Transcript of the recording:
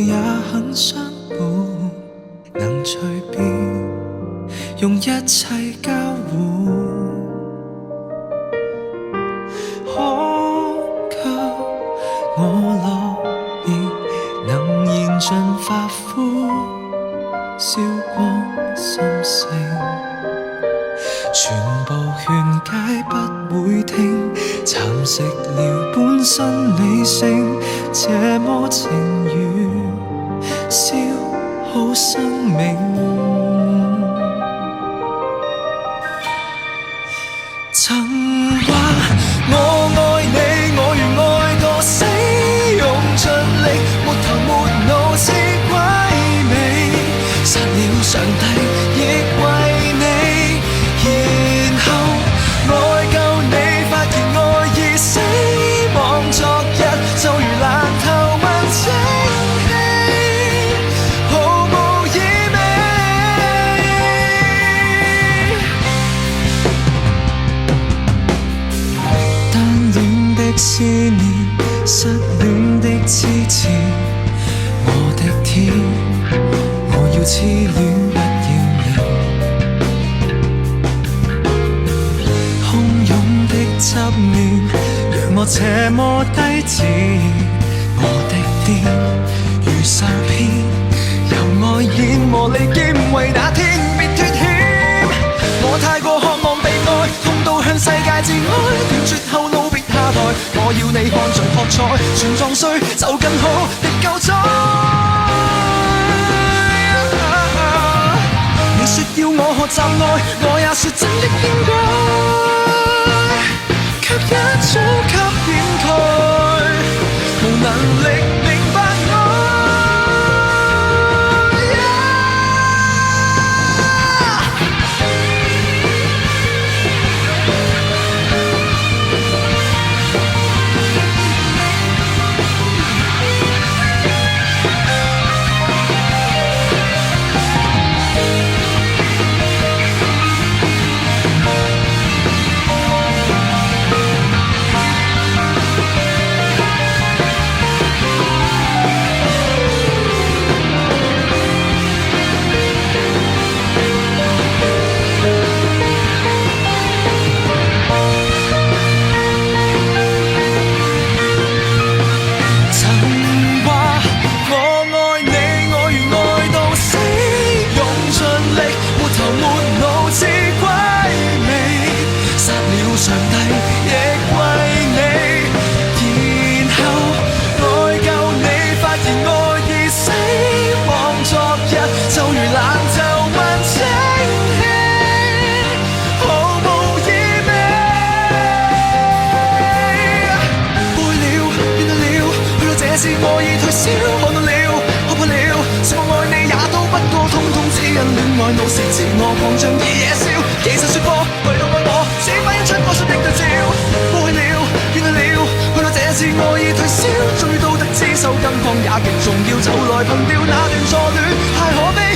你也很相伴，能隨便用一切交換，可給我樂意能燃盡發膚，燒光心性，全部勸解不會聽，蠶食了本身理性，這麼情願消耗生命。曾話我愛你，我願愛到死，用盡力，沒頭沒腦似鬼魅，殺了上帝亦為你，然後愛夠你，發現愛已死亡，昨日就如爛透問蒸氣，毫無意味。單戀的思念，失戀的痴纏，我的天，我要痴戀不要命，洶湧的執念讓我這麼低賤，我的癲如受騙，由愛演磨利劍，為那天別脫險。我太過渴望被愛，痛到向世界致哀，斷絕後路別下台，我要你看盡喝彩，全撞碎就更好的救災。你說要我學習愛，我也說真的應該，卻一早給掩蓋，無能力明白愛。我已退燒，看到了，學破了，說我愛你也都不過，通通只因戀愛怒視自我狂像而野燒。其實說過為到愛我，只反映出我信的對照。過去了，怨去了，去到這次我已退燒，終於都得知手更抗也極重要，就來憑吊那段錯戀，太可悲。